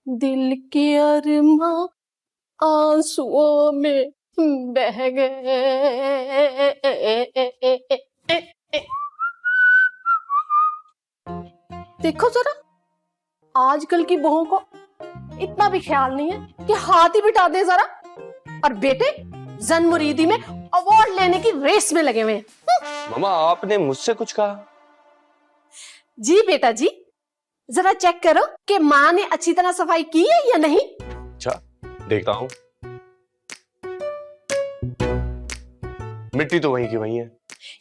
दिल के अरमां आंसुओं में बह गए। देखो जरा, आजकल की बहुओं को इतना भी ख्याल नहीं है कि हाथ ही बिठा दे जरा, और बेटे जन मुरीदी में अवार्ड लेने की रेस में लगे हुए हैं। मामा आपने मुझसे कुछ कहा? जी बेटा जी, जरा चेक करो कि माँ ने अच्छी तरह सफाई की है या नहीं। अच्छा, देखता हूँ। मिट्टी तो वहीं की वहीं है।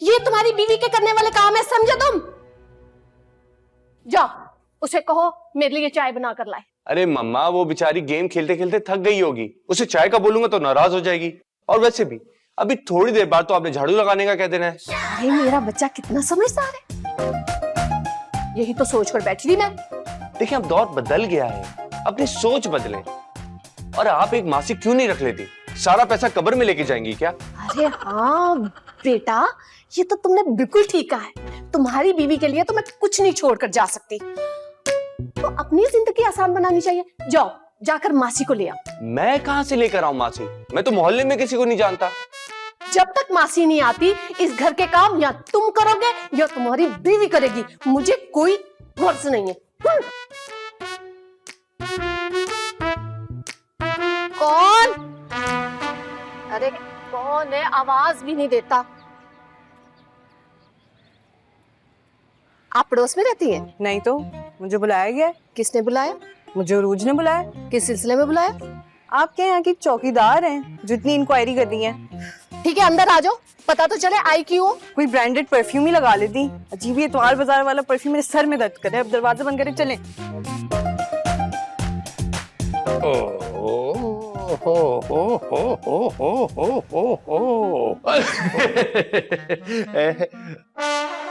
ये तुम्हारी बीवी के करने वाले काम है, समझे तुम? जाओ उसे कहो मेरे लिए चाय बना कर लाए। अरे मम्मा, वो बेचारी गेम खेलते खेलते थक गई होगी, उसे चाय का बोलूंगा तो नाराज हो जाएगी। और वैसे भी अभी थोड़ी देर बाद तो आपने झाड़ू लगाने का कह देना है। अरे मेरा बच्चा कितना समझदार है, यही तो सोच कर बैठी थी मैं। देखिए अब दौर बदल गया है, अपनी सोच बदले। और आप एक मासिक क्यों नहीं रख लेती? सारा पैसा कब्र में लेके जाएंगी क्या? अरे हाँ बेटा, ये तो तुमने बिल्कुल ठीक कहा है। तुम्हारी बीवी के लिए तो मैं कुछ नहीं छोड़कर जा सकती, तो अपनी जिंदगी आसान बनानी चाहिए। जाओ जाकर मासी को ले आओ। मैं कहां से लेकर आऊं मासी? मैं तो मोहल्ले में किसी को नहीं जानता। जब तक मासी नहीं आती, इस घर के काम या तुम करोगे या तुम्हारी बीवी करेगी, मुझे कोई गर्ज नहीं है। कौन? अरे कौन है? आवाज भी नहीं देता। आप पड़ोस में रहती हैं? नहीं तो, मुझे बुलाया गया है। किसने बुलाया? मुझे उरूज ने बुलाया। किस सिलसिले में बुलाया? आपके यहाँ की चौकीदार हैं जो इतनी इंक्वायरी कर रही हैं। ठीक है, अंदर आ जाओ, पता तो चले आई क्यों। कोई ब्रांडेड परफ्यूम ही लगा लेती। अजीब, ये इतवार बाजार वाला परफ्यूम मेरे सर में दर्द करे। अब दरवाजा बंद करें, चलें।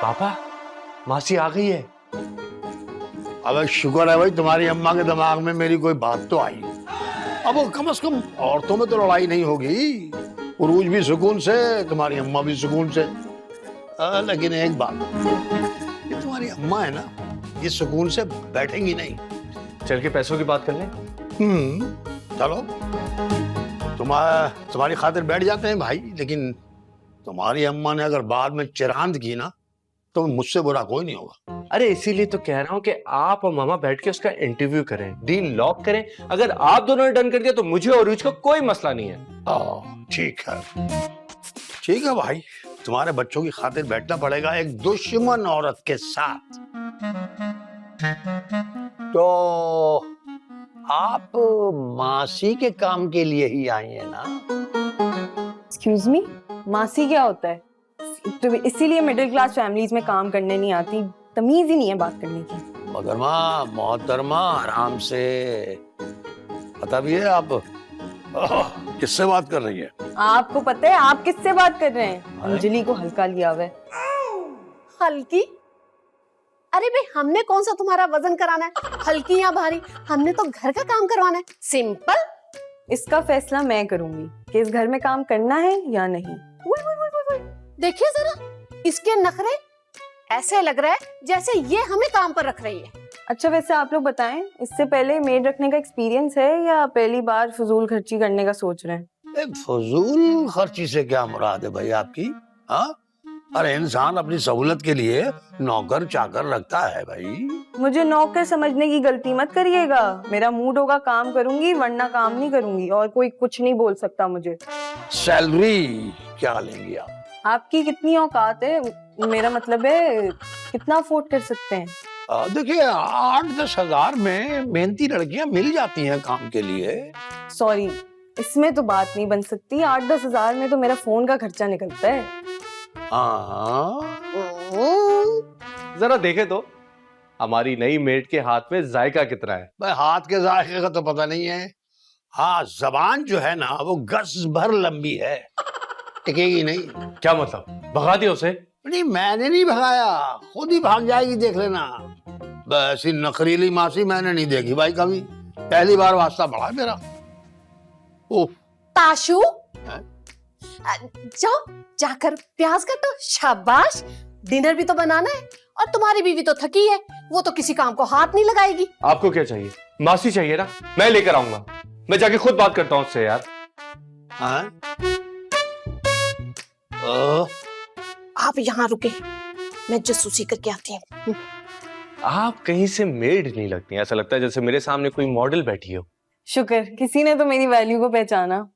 पापा, मासी आ गई है। अबे शुक्र है भाई, तुम्हारी अम्मा के दिमाग में मेरी कोई बात तो आई। अब कम से कम औरतों में तो लड़ाई नहीं होगी। उरूज भी सुकून से, तुम्हारी अम्मा भी सुकून से। लेकिन एक बात, ये तुम्हारी अम्मा है ना, ये सुकून से बैठेंगी नहीं। चल के पैसों की बात कर लें। चलो, तुम्हारी खातिर बैठ जाते हैं भाई। लेकिन तुम्हारी अम्मा ने अगर बाद में चिरांद की ना, तो मुझसे बुरा कोई नहीं होगा। अरे इसीलिए तो कह रहा हूँ कि आप और मामा बैठ के उसका इंटरव्यू करें, डील लॉक करें। अगर आप दोनों ने डन कर दिया तो मुझे और उरूज को कोई मसला नहीं है। ठीक है, ठीक है भाई, तुम्हारे बच्चों की खातिर बैठना पड़ेगा एक दुश्मन औरत के साथ। तो आप मासी के काम के लिए ही आई है ना? एक्सक्यूज मी, मासी क्या होता है? तो इसीलिए मिडिल क्लास फैमिलीज में काम करने नहीं आती। तमीज ही नहीं है बात करने की। मगरमा, मोहतरमा, आराम से। पता भी है आप किससे बात कर रही है? आपको पता है आप किससे बात कर रहे हैं? अंजलि को हल्का लिया हुआ है। हल्की? अरे भाई, हमने कौन सा तुम्हारा वजन कराना है, हल्की या भारी? हमने तो घर का काम करवाना है, सिंपल। इसका फैसला मैं करूंगी कि इस घर में काम करना है या नहीं। देखिए जरा इसके नखरे, ऐसे लग रहा है जैसे ये हमें काम पर रख रही है। अच्छा वैसे आप लोग बताएं, इससे पहले मेड रखने का एक्सपीरियंस है या पहली बार फजूल खर्ची करने का सोच रहे हैं? फजूल खर्ची से क्या मुराद है भाई आपकी? हाँ, अरे इंसान अपनी सहूलत के लिए नौकर चाकर रखता है भाई। मुझे नौकर समझने की गलती मत करिएगा। मेरा मूड होगा काम करूंगी, वरना काम नहीं करूंगी, और कोई कुछ नहीं बोल सकता मुझे। सैलरी क्या लेंगी आप? आपकी कितनी औकात है, मेरा मतलब है कितना अफोर्ड कर सकते हैं? देखिए 8-10 हजार में मेहनती लड़कियां मिल जाती हैं काम के लिए। सॉरी, इसमें तो बात नहीं बन सकती। 8-10 हजार में तो मेरा फोन का खर्चा निकलता है। हाँ, जरा देखे तो हमारी नई मेड के हाथ में जायका कितना है। भाई हाथ के जायके का तो पता नहीं है। हाँ, जबान जो है ना वो गज भर लंबी है, टिकेगी नहीं। क्या मतलब, भगा दिया उसे? नहीं, मैंने नहीं भगाया, खुद ही भाग जाएगी, देख लेना। ऐसी नखरीली मासी मैंने नहीं देखी भाई कभी, पहली बार वास्ता पड़ा मेरा। ओह ताशु, जाओ जाकर प्याज काटो। शाबाश, डिनर भी तो बनाना है, और तुम्हारी बीवी तो थकी है, वो तो किसी काम को हाथ नहीं लगाएगी। आपको क्या चाहिए? मासी चाहिए ना, मैं लेकर आऊंगा। मैं जाके खुद बात करता हूँ उससे यार। हाँ? आप यहाँ रुके, मैं जासूसी करके आती हूँ। आप कहीं से मेड नहीं लगती, ऐसा लगता है जैसे मेरे सामने कोई मॉडल बैठी हो। शुक्र, किसी ने तो मेरी वैल्यू को पहचाना।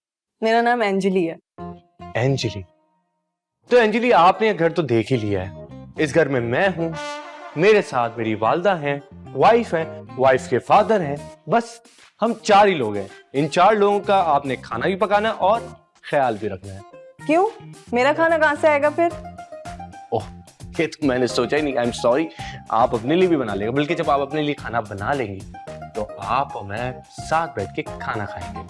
मेरा नाम एंजली है। एंजली? तो एंजली, आपने घर तो देख ही लिया है। इस घर में मैं हूं, मेरे साथ मेरी वालदा हैं, वाइफ है, वाइफ के फादर हैं, बस हम 4 ही लोग हैं। इन 4 लोगों का आपने खाना भी पकाना और ख्याल भी रखना है। क्यों? मेरा खाना कहाँ से आएगा फिर? ओह, ये तो मैंने सोचा ही नहीं। I am sorry. आप अपने लिए भी बना लेगा, बल्कि जब आप अपने लिए खाना बना लेंगी तो आप और मैं साथ बैठ के खाना खाएंगे।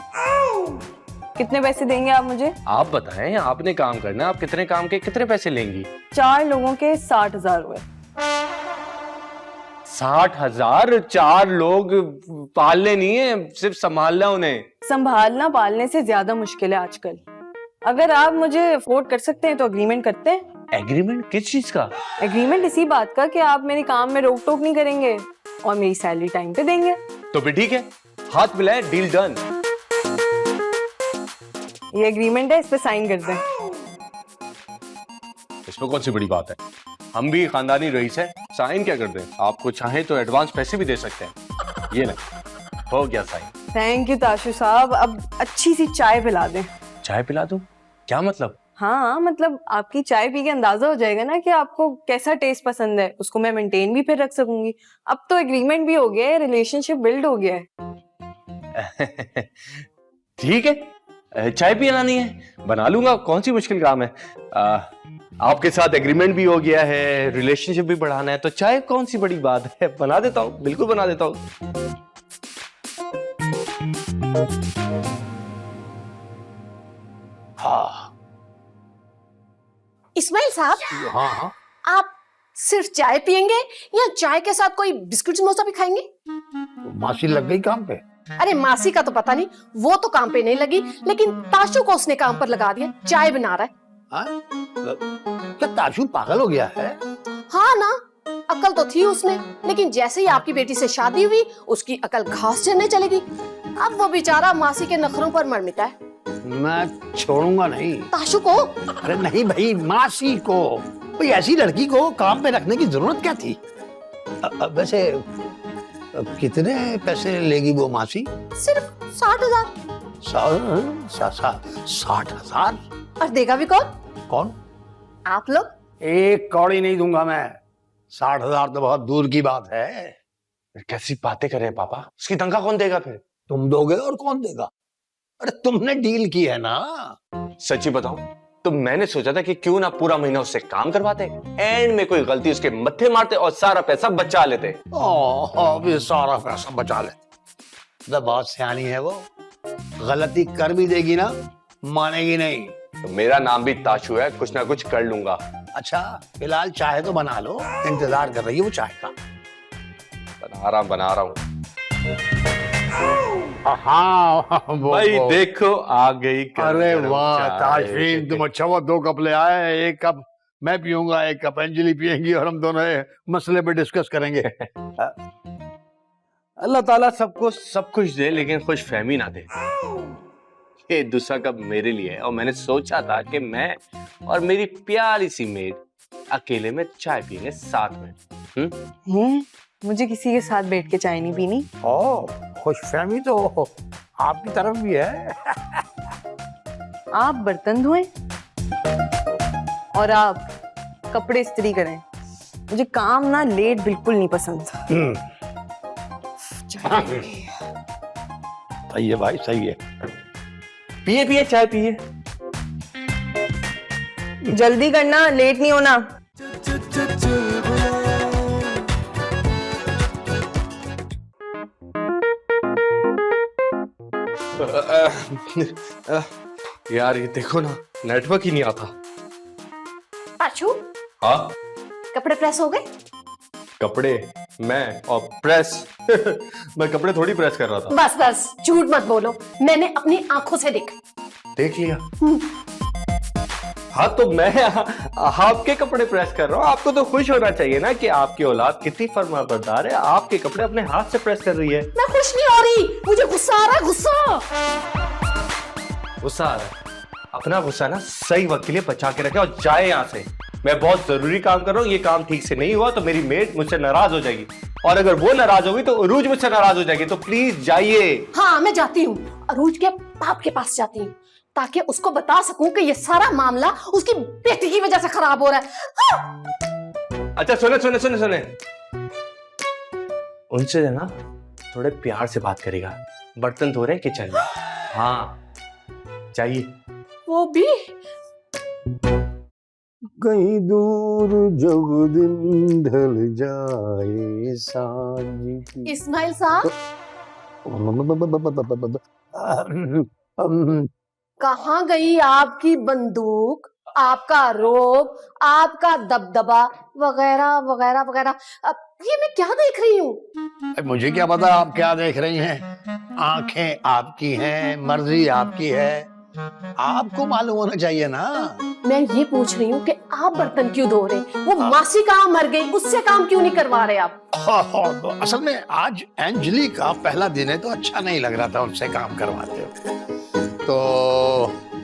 कितने पैसे देंगे आप मुझे? आप बताएं, आपने काम करना है, आप कितने काम के कितने पैसे लेंगी? 4 लोगों के 60,000 हुए। 60,000? 4 लोग पालने नहीं है, सिर्फ संभालना उन्हें। संभालना पालने से ज्यादा मुश्किल है आजकल। अगर आप मुझे अफोर्ड कर सकते हैं तो अग्रीमेंट करते हैं। एग्रीमेंट किस चीज का? एग्रीमेंट इसी बात का कि आप मेरे काम में रोक टोक नहीं करेंगे और मेरी सैलरी टाइम पे देंगे। तो फिर ठीक है, हाथ मिलाएं, डील डन। ये एग्रीमेंट है, इस पे साइन कर दें। इसमें कौन सी बड़ी बात है? हम भी खानदानी रईस हैं, साइन क्या कर दें? आपको चाहे तो एडवांस पैसे भी दे सकते हैं। ये ना, हो गया साइन। थैंक यू ताशु साहब। अब अच्छी सी चाय पिला दें। चाय पिला दूं? क्या मतलब? हाँ, मतलब आपकी चाय पी के अंदाजा हो जाएगा ना कि आपको कैसा टेस्ट पसंद है, उसको मैं मेंटेन भी फिर रख सकूंगी। अब तो एग्रीमेंट भी हो गया है, रिलेशनशिप बिल्ड हो गया है। ठीक है, चाय पिलानी है, बना लूंगा, कौन सी मुश्किल काम है। आपके साथ एग्रीमेंट भी हो गया है, रिलेशनशिप भी बढ़ाना है, तो चाय कौन सी बड़ी बात है, बना देता हूँ, बिल्कुल बना देता हूँ। हाँ इस्माइल साहब, हाँ हाँ। आप सिर्फ चाय पियेंगे या चाय के साथ कोई बिस्कुट समोसा भी खाएंगे? मासी लग गई काम पे? अरे मासी का तो पता नहीं, वो तो काम पे नहीं लगी, लेकिन ताशु को उसने काम पर लगा दिया, चाय बना रहा है। हाँ? क्या ताशु पागल हो गया है? हाँ ना, अकल तो थी उसमें, लेकिन जैसे ही आपकी बेटी से शादी हुई उसकी अकल घास चरने चलेगी। अब वो बेचारा मासी के नखरों पर मर मिटा है। मैं छोड़ूंगा नहीं। ताशु को? अरे नहीं भाई, मासी को। भाई ऐसी लड़की को काम पे रखने की जरूरत क्या थी? वैसे कितने पैसे लेगी वो मासी? सिर्फ 60,000। 60,000? और देगा भी कौन? कौन? आप लोग। एक कौड़ी नहीं दूंगा मैं। 60,000 तो बहुत दूर की बात है। कैसी बातें कर रहे हैं पापा, उसकी तनख्वाह कौन देगा फिर? तुम दोगे और कौन देगा? अरे तुमने डील की है ना। सच्ची बताऊं तो मैंने सोचा था कि क्यों ना पूरा महीना उससे काम करवाते, एंड में कोई गलती उसके मत्थे मारते और सारा पैसा बचा लेते। अभी सारा पैसा बचा ले। तो बहुत सियानी है वो, गलती कर भी देगी ना, मानेगी नहीं। तो मेरा नाम भी ताशु है, कुछ ना कुछ कर लूंगा। अच्छा फिलहाल चाय तो बना लो, इंतजार कर रही है वो चाय का। बना रहा हूँ। हाँ भाई देखो आ गई। अरे वाह ताशफीन, तुम अच्छा हुआ 2 कप ले आए। 1 कप मैं पीऊंगा, 1 कप अंजलि पियेंगी और हम दोनों ये मसले पे डिस्कस करेंगे। अल्लाह ताला सबको सब कुछ दे लेकिन खुश फहमी ना दे। ये दूसरा कप मेरे लिए है और मैंने सोचा था कि मैं और मेरी प्यारी सी मेड अकेले में चाय पियेंगे साथ में। मुझे किसी के साथ बैठ के चाय नहीं पीनी। खुशफहमी तो आपकी तरफ भी है। आप बर्तन धोएं और आप कपड़े इस्त्री करें। मुझे काम ना लेट बिल्कुल नहीं पसंद। सही है भाई, सही है। पिए चाय पिए। जल्दी करना, लेट नहीं होना। यार ये देखो ना, नेटवर्क ही नहीं आता। ताशु, हाँ कपड़े प्रेस हो गए? कपड़े? मैं और प्रेस? मैं कपड़े थोड़ी प्रेस कर रहा था। बस बस झूठ मत बोलो, मैंने अपनी आंखों से देखा। देख लिया? हाँ तो मैं आपके कपड़े प्रेस कर रहा हूँ। आपको तो खुश होना चाहिए ना कि आपकी औलाद कितनी फरमाबरदार है, आपके कपड़े अपने हाथ से प्रेस कर रही है। मैं खुश नहीं हो रही, मुझे गुस्सा आ रहा है, गुस्सा। गुस्सा आ रहा है? अपना गुस्सा ना सही वक्त के लिए बचा के रखे और जाए यहाँ से। मैं बहुत जरूरी काम कर रहा हूँ, ये काम ठीक से नहीं हुआ तो मेरी मेड मुझसे नाराज हो जाएगी, और अगर वो नाराज होगी तो अरूज मुझसे नाराज हो जाएगी। तो प्लीज जाइए। हाँ मैं जाती हूँ, अरूज के बाप के पास जाती हूँ ताकि उसको बता सकूं कि ये सारा मामला उसकी बेटी की वजह से खराब हो रहा है। हाँ! अच्छा सुने, उनसे ना थोड़े प्यार से बात करेगा। बर्तन धो रहे हैं किचन में। हाँ चाहिए। वो भी कहीं दूर जब दिन ढल जाए सांझ की। इस्माइल साहब कहाँ गई आपकी बंदूक, आपका रोब, आपका दबदबा वगैरह वगैरह वगैरह। अब ये मैं क्या देख रही हूँ? मुझे क्या पता आप क्या देख रही हैं। आंखें आपकी हैं, मर्जी आपकी है, आपको मालूम होना चाहिए ना। मैं ये पूछ रही हूँ कि आप बर्तन क्यों धो रहे? वो मासी कहाँ मर गई, उससे काम क्यों नहीं करवा रहे आप? असल में आज अंजलि का पहला दिन है तो अच्छा नहीं लग रहा था उनसे काम करवाते हो। तो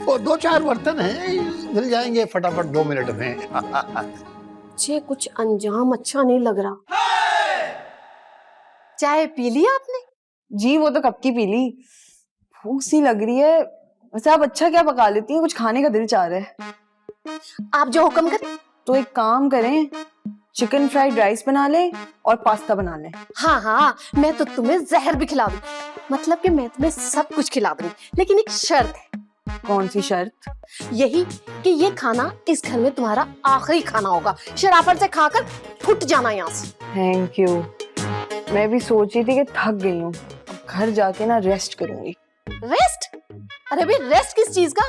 वो 2-4 बर्तन हैं, धुल जाएंगे फटाफट 2 मिनट में। मुझे कुछ अंजाम अच्छा नहीं लग रहा। चाय पी ली आपने? जी वो तो कब की पी ली, भूख सी लग रही है। वैसे आप अच्छा क्या पका लेती हैं, कुछ खाने का दिल चाह रहा है। आप जो हुक्म करें। तो एक काम करें, चिकन फ्राइड राइस बना लें और पास्ता बना लें। हाँ हाँ मैं तो तुम्हें जहर भी खिला दूं, मतलब कि मैं तुम्हें सब कुछ खिला दूंगी, लेकिन एक शर्त है। कौन सी शर्त? यही कि ये खाना इस घर में तुम्हारा आखिरी खाना होगा। शराफत से खाकर फुट जाना यहाँ से। Thank you. मैं भी सोच रही थी कि थक गई हूँ, अब घर जाके ना रेस्ट करूंगी। रेस्ट? अरे भाई रेस्ट किस चीज का?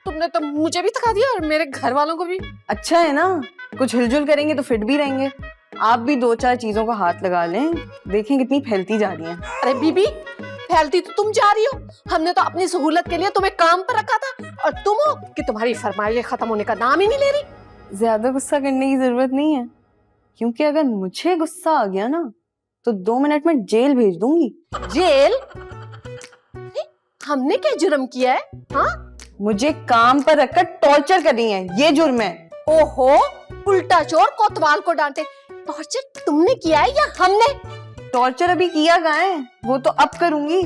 तुमने तो मुझे भी थका दिया और मेरे घर वालों को भी। अच्छा है ना, कुछ हिलजुल करेंगे तो फिट भी रहेंगे। आप भी 2-4 चीजों का हाथ लगा लें, देखें कितनी फैलती जा रही हैं। अरे बीबी फैलती तो तुम जा रही हो, हमने तो अपनी सहूलत के लिए तुम्हें काम पर रखा था, और तुम हो कि तुम्हारी फरमाइश खत्म होने का नाम ही नहीं ले रही। ज्यादा गुस्सा करने की जरूरत नहीं है, क्योंकि अगर मुझे गुस्सा आ गया ना तो 2 मिनट में जेल भेज दूंगी। जेल? हमने क्या जुर्म किया है? हाँ मुझे काम पर रखकर टॉर्चर कर रही हैं, ये जुर्म है। ओहो, उल्टा चोर कोतवाल को डांटे। टॉर्चर तुमने किया है या हमने? टॉर्चर अभी किया कहाँ है, वो तो अब करूंगी।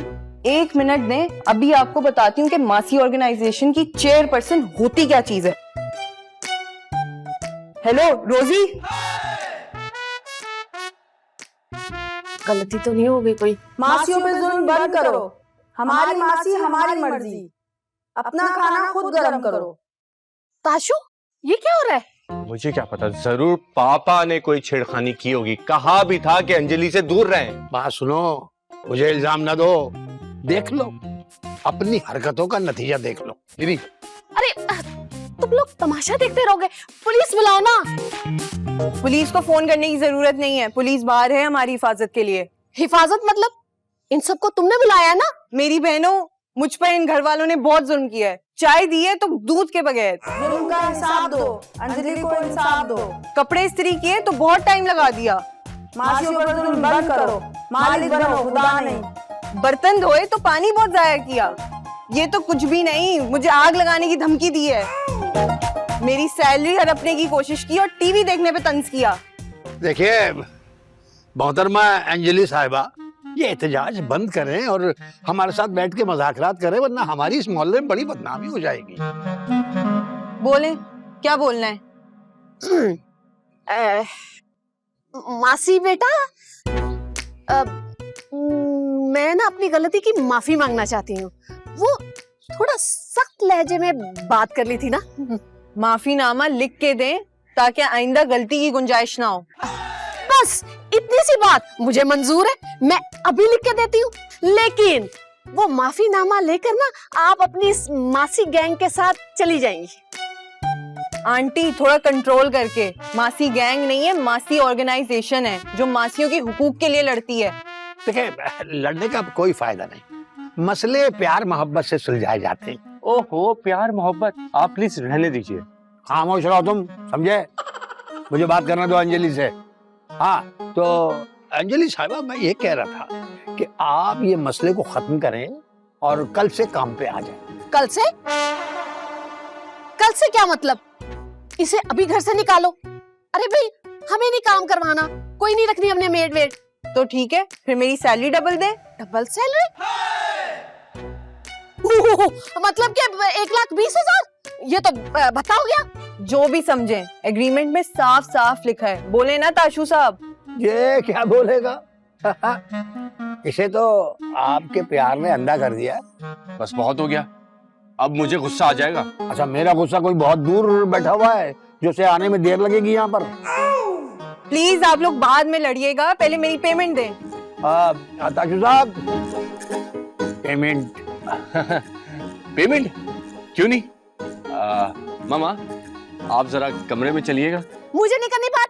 1 मिनट दें, अभी आपको बताती हूँ कि मासी ऑर्गेनाइजेशन की चेयरपर्सन होती क्या चीज है। हेलो रोजी। गलती तो नहीं हो गई कोई? मासियों पे जुल्म बंद करो, हमारी मासी हमारी मर्जी, अपना खाना खुद गरम करो। ताशु ये क्या हो रहा है? मुझे क्या पता, जरूर पापा ने कोई छेड़खानी की होगी। कहा भी था कि अंजलि से दूर रहें। बात सुनो, मुझे इल्जाम न दो, देख लो अपनी हरकतों का नतीजा देख लो। दीदी अरे तुम लोग तमाशा देखते रहोगे, पुलिस बुलाओ ना। पुलिस को फोन करने की जरूरत नहीं है, पुलिस बाहर है हमारी हिफाजत के लिए। हिफाजत मतलब? इन सबको तुमने बुलाया ना? मेरी बहनों, मुझ पर इन घर वालों ने बहुत जुल्म किया है। चाय दी है तो दूध के बगैर। जुल्म का इंसाफ दो, अंजलि को इंसाफ दो। कपड़े इस्त्री किए तो बहुत टाइम लगा दिया। मासियों पर जुल्म बंद करो, मालिक बनो खुदा नहीं। बर्तन धोए तो पानी बहुत जाया किया। ये तो कुछ भी नहीं, मुझे आग लगाने की धमकी दी है। मेरी सैलरी हड़पने की कोशिश की और टीवी देखने पे तंज किया। देखिए मोहतरमा अंजलि साहिबा, ये एहतजाज बंद करें और हमारे साथ बैठ के मज़ाकरात करें, वरना हमारी इस मोहल्ले में बड़ी बदनामी हो जाएगी। बोले क्या बोलना है? मासी बेटा, मैं ना अपनी गलती की माफी मांगना चाहती हूँ। वो थोड़ा सख्त लहजे में बात कर ली थी ना। माफीनामा लिख के दें ताकि आइंदा गलती की गुंजाइश ना हो। बस इतनी सी बात मुझे मंजूर है, मैं अभी लिख के देती हूँ। लेकिन वो माफीनामा लेकर ना आप अपनी इस मासी गैंग के साथ चली जाएंगी। आंटी थोड़ा कंट्रोल करके, मासी गैंग नहीं है, मासी ऑर्गेनाइजेशन है जो मासियों के हुकूक के लिए लड़ती है। देखिए लड़ने का कोई फायदा नहीं, मसले प्यार मोहब्बत से सुलझाए जाते हैं। ओहो प्यार मोहब्बत, आप प्लीज रहने दीजिए। खामोश रहो तुम, समझे? मुझे बात करना दो अंजलि से। हाँ, तो अंजलि साहिबा, मैं ये कह रहा था कि आप ये मसले को खत्म करें और कल से काम पे आ जाएं। कल से? कल से क्या मतलब? इसे अभी घर से निकालो। अरे भाई, हमें नहीं काम करवाना, कोई नहीं रखनी हमने मेड वेड। तो ठीक है, फिर मेरी सैलरी डबल दे। Double salary? मतलब कि 1,20,000? ये तो भत्ता हो गया। जो भी समझे, एग्रीमेंट में साफ साफ लिखा है। बोले ना ताशू साहब? ये क्या बोलेगा? इसे तो आपके प्यार ने अंधा कर दिया। बस बहुत हो गया, अब मुझे गुस्सा आ जाएगा। अच्छा, मेरा गुस्सा कोई बहुत दूर बैठा हुआ है जो से आने में देर लगेगी यहाँ पर? प्लीज आप लोग बाद में लड़िएगा, पहले मेरी पेमेंट दें। ताशु साहब, पेमेंट। पेमेंट क्यों नहीं? मामा, आप जरा कमरे में चलिएगा। मुझे नहीं करनी बात।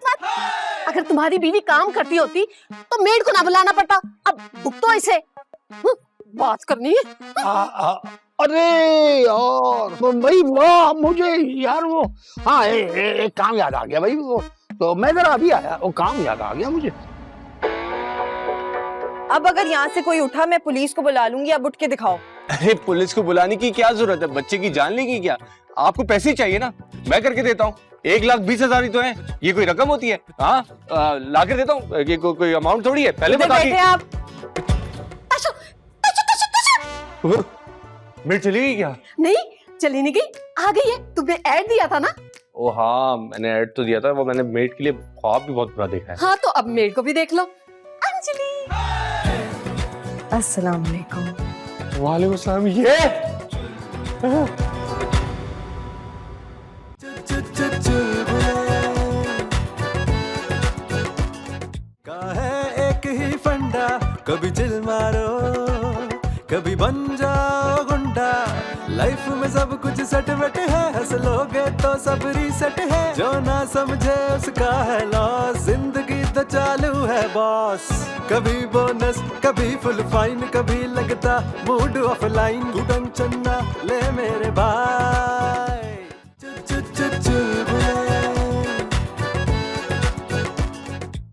अगर तुम्हारी बीवी काम करती होती तो मेड को ना बुलाना पड़ता। अब भुगतो इसे। बात करनी है। अरे यार, तो भाई वाह, मुझे यार वो, हाँ, एक काम याद आ गया भाई। वो तो मैं जरा अभी आया, वो काम याद आ गया मुझे। अब अगर यहाँ से कोई उठा, मैं पुलिस को बुला लूंगी। अब उठ के दिखाओ। अरे पुलिस को बुलाने की क्या जरूरत है? बच्चे की जान लेगी क्या? आपको पैसे चाहिए ना, मैं करके देता हूँ। 1,20,000 ही तो है, ये कोई रकम होती है? हाँ, ला के देता हूँ। ये कोई अमाउंट थोड़ी है। पहले बता बैठे आप। मेड चली गई क्या? नहीं, चली नहीं गई, आ गई है। तुमने ऐड दिया था ना? ओ हाँ, मैंने ऐड तो दिया था। वो मैंने मेड के लिए ख्वाब भी बहुत बुरा देखा है। हाँ, तो अब मेड को भी देख लो। अंजलि। अस्सलाम वालेकुम। वालेकुम सलाम। ये का है एक ही फंडा, कभी चिल मारो, कभी बन जाओ गुंडा। लाइफ में सब कुछ सेट वेट है, हंस लोगे तो सब रीसेट है। जो ना समझे उसका है लॉस, जिंदगी तो चालू है बॉस। कभी बोनस, कभी फुल फाइन, कभी लगता मूड ऑफलाइन। तू टेंशन ना ले मेरे भाई,